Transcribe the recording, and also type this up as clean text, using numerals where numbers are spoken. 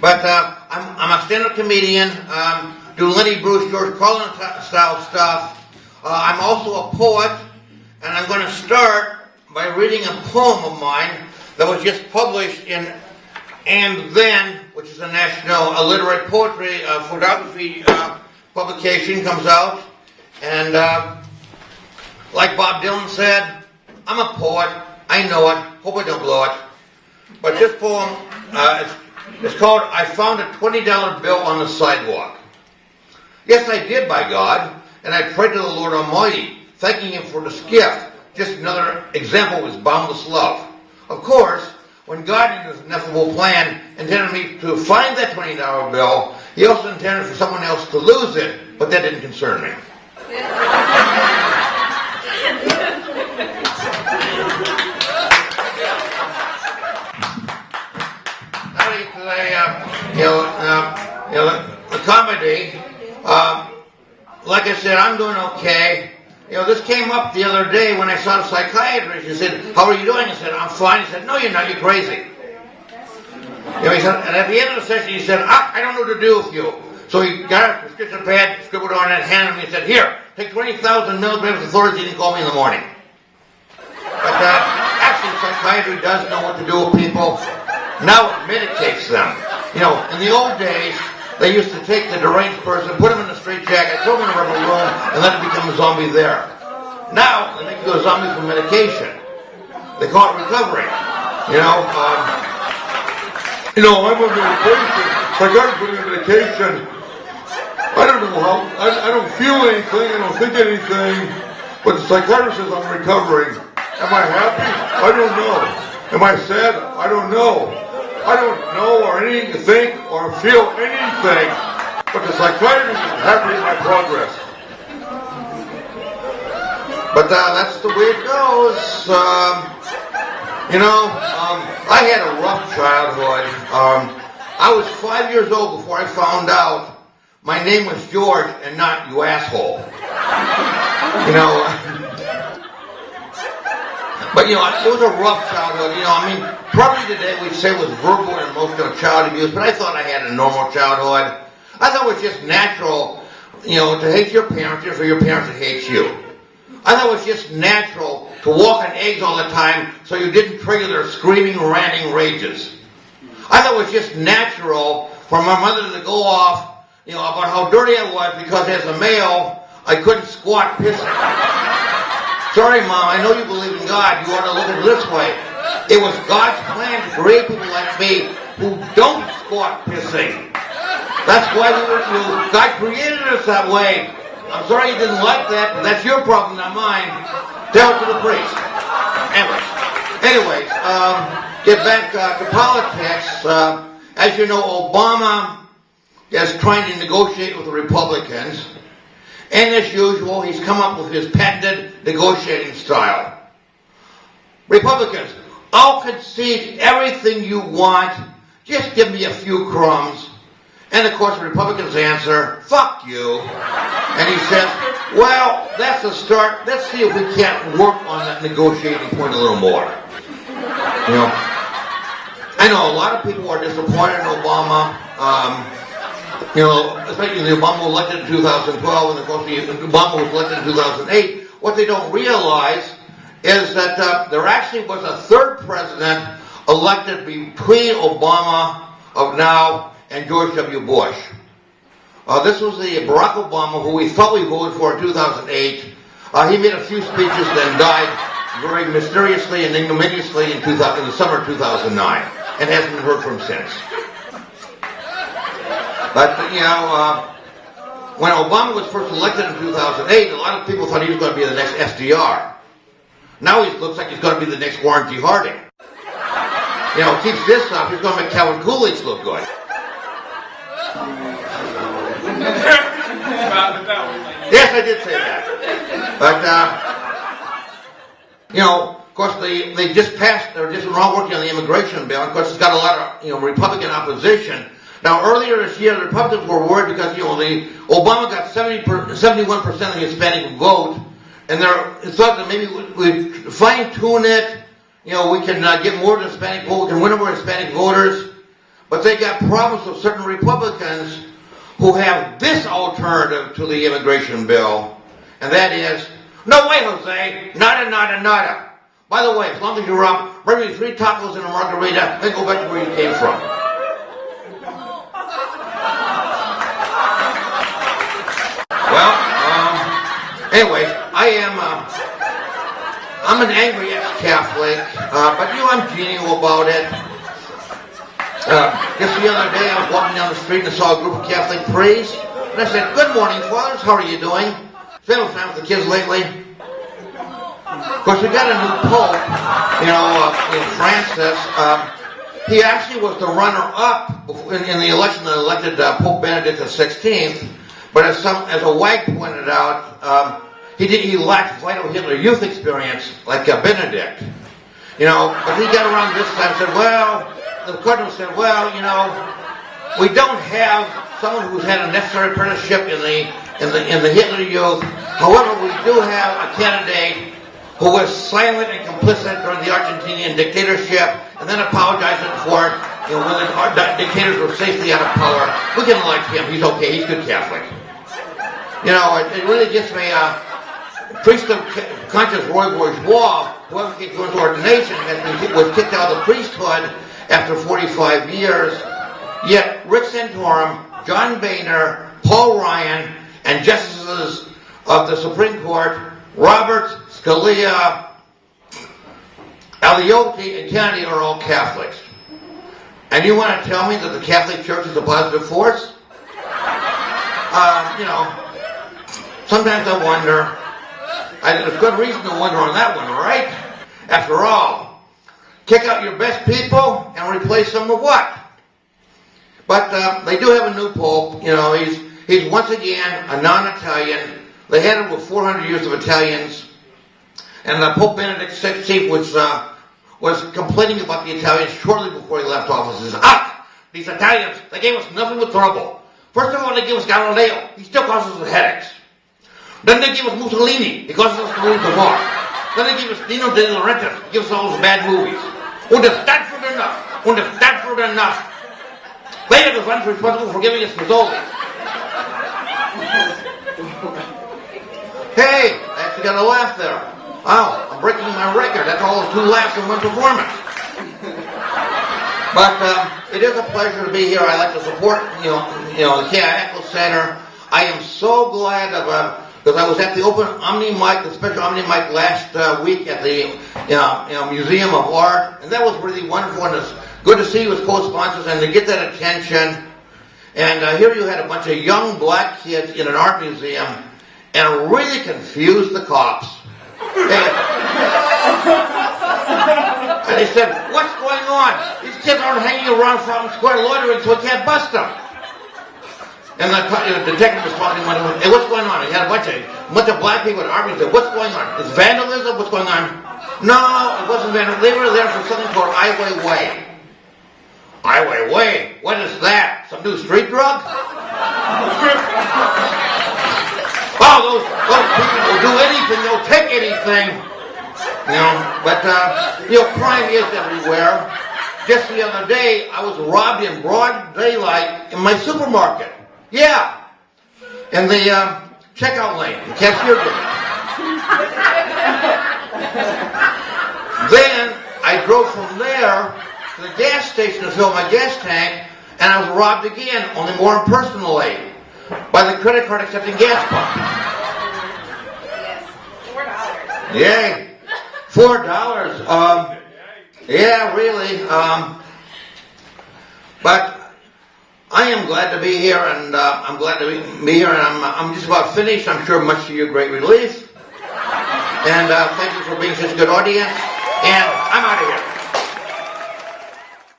But I'm a stand-up comedian, do Lenny Bruce, George Carlin-style stuff. I'm also a poet, and I'm going to start by reading a poem of mine that was just published in And Then, which is a national literary poetry photography publication, comes out. And like Bob Dylan said, I'm a poet, I know it, hope I don't blow it. But this poem, it's called, I Found a $20 Bill on the Sidewalk. Yes, I did, by God, and I prayed to the Lord Almighty, thanking Him for this gift. Just another example of His boundless love. Of course, when God in His ineffable plan intended me to find that $20 bill, He also intended for someone else to lose it, but that didn't concern me. The comedy, like I said, I'm doing okay. This came up the other day when I saw the psychiatrist. He said, how are you doing? I said, I'm fine. He said, no, you're not. You're crazy. He said, and at the end of the session, he said, I don't know what to do with you. So he got a prescription pad, scribbled on it, handed me, and said, here, take 20,000 milligrams of Thorazine and call me in the morning. But actually, psychiatry does know what to do with people. Now it medicates them. In the old days, they used to take the deranged person, put him in a straitjacket, throw him in a rubber room, and let him become a zombie there. Now, they make you a zombie from medication. They call it recovery. I'm on medication. Psychiatrist put me on medication. I don't know how, I don't feel anything, I don't think anything, but the psychiatrist says I'm recovering. Am I happy? I don't know. Am I sad? I don't know. I don't know or think or feel anything, but the psychiatrist is happy with my progress. But that's the way it goes. I had a rough childhood. I was 5 years old before I found out my name was George and not you asshole. But, it was a rough childhood. Probably today we'd say it was verbal and emotional child abuse, but I thought I had a normal childhood. I thought it was just natural, to hate your parents or for your parents to hate you. I thought it was just natural to walk on eggs all the time so you didn't trigger their screaming, ranting rages. I thought it was just natural for my mother to go off, about how dirty I was because as a male, I couldn't squat pissing. Sorry, Mom, I know you believe in God. You ought to look at it this way. It was God's plan to create people like me who don't squat pissing. That's why God created us that way. I'm sorry you didn't like that, but that's your problem, not mine. Tell it to the priest. Anyways, get back to politics. As you know, Obama is trying to negotiate with the Republicans. And as usual, he's come up with his patented negotiating style. Republicans, I'll concede everything you want. Just give me a few crumbs. And of course, the Republicans answer, fuck you. And he says, well, that's a start. Let's see if we can't work on that negotiating point a little more. I know a lot of people are disappointed in Obama. Especially the Obama was elected in 2012, and of course the Obama was elected in 2008. What they don't realize is that there actually was a third president elected between Obama of now and George W. Bush. This was the Barack Obama who we thought we voted for in 2008. He made a few speeches, then died very mysteriously and ignominiously in the summer of 2009, and hasn't been heard from since. But, when Obama was first elected in 2008, a lot of people thought he was going to be the next SDR. Now he looks like he's going to be the next Warren G. Harding. Keeps this up, he's going to make Calvin Coolidge look good. Yes, I did say that. But, of course, they just passed, they're just working on the immigration bill. Of course, it's got a lot of, Republican opposition. Now, earlier this year, the Republicans were worried because, Obama got 71% of the Hispanic vote, and they thought that maybe we'd fine-tune it, we can get more Hispanic vote, we can win over Hispanic voters. but they got problems with certain Republicans who have this alternative to the immigration bill, and that is, no way, Jose, nada, nada, nada. By the way, as long as you're up, bring me 3 tacos and a margarita, then go back to where you came from. Well, anyway, I'm an angry ex-Catholic, but I'm genial about it. Just the other day, I was walking down the street and saw a group of Catholic priests, and I said, "Good morning, fathers. How are you doing? Spent time with the kids lately." Of course, we got a new pope, Francis. He actually was the runner-up in the election that elected Pope Benedict XVI. But as a wag pointed out, he lacked vital Hitler Youth experience like Benedict. But he got around this time and said, the cardinal said, we don't have someone who's had a necessary apprenticeship in the Hitler Youth. However, we do have a candidate who was silent and complicit during the Argentinian dictatorship and then apologizing for it when the dictators were safely out of power. We can elect him. He's okay. He's good Catholic. It really gets me, priest of conscience Roy Bourgeois, whoever gets into ordination, was kicked out of the priesthood after 45 years. Yet Rick Santorum, John Boehner, Paul Ryan, and justices of the Supreme Court, Roberts, Scalia, Aliotti, and Kennedy are all Catholics. And you want to tell me that the Catholic Church is a positive force? Sometimes I wonder. There's good reason to wonder on that one, right? After all, kick out your best people and replace them with what? But they do have a new pope. He's once again a non-Italian. They had him with 400 years of Italians. And Pope Benedict XVI was complaining about the Italians shortly before he left office. He says, these Italians, they gave us nothing but trouble. First of all, they gave us Galileo. He still causes us headaches. Then they gave us Mussolini. He causes us to lose the war. Then they gave us Dino De Laurentiis. He gives us all those bad movies. Und if that's not enough, later the one's responsible for giving us Mazzoli. Hey, I actually got a laugh there. Wow, I'm breaking my record. That's all 2 laughs in one performance. But it is a pleasure to be here. I like to support, the K.I. Center. I am so glad because I was at the open OmniMic, the special OmniMic last week at the Museum of Art, and that was really wonderful. And it's good to see you as co-sponsors and to get that attention. And here you had a bunch of young black kids in an art museum, and really confused the cops. And they said, "What's going on? These kids aren't hanging around Fountain Square loitering, so we can't bust them." And the detective was talking, "Hey, what's going on?" He had a bunch of black people at art museum. "What's going on? Is vandalism? What's going on?" "No, it wasn't vandalism. They were there for something called Ai Weiwei." Ai Weiwei? What is that? Some new street drug? Oh, those people will do anything. They'll take anything. But crime is everywhere. Just the other day, I was robbed in broad daylight in my supermarket. Yeah. In the checkout lane, the cashier did it. Then I drove from there to the gas station to fill my gas tank, and I was robbed again, only more impersonally, by the credit card accepting gas pump. Yes, $4. Yay. $4. Yeah, really. But I am glad to be here, and I'm glad to be here, and I'm just about finished. I'm sure much to your great relief. And thank you for being such a good audience. And I'm out of here.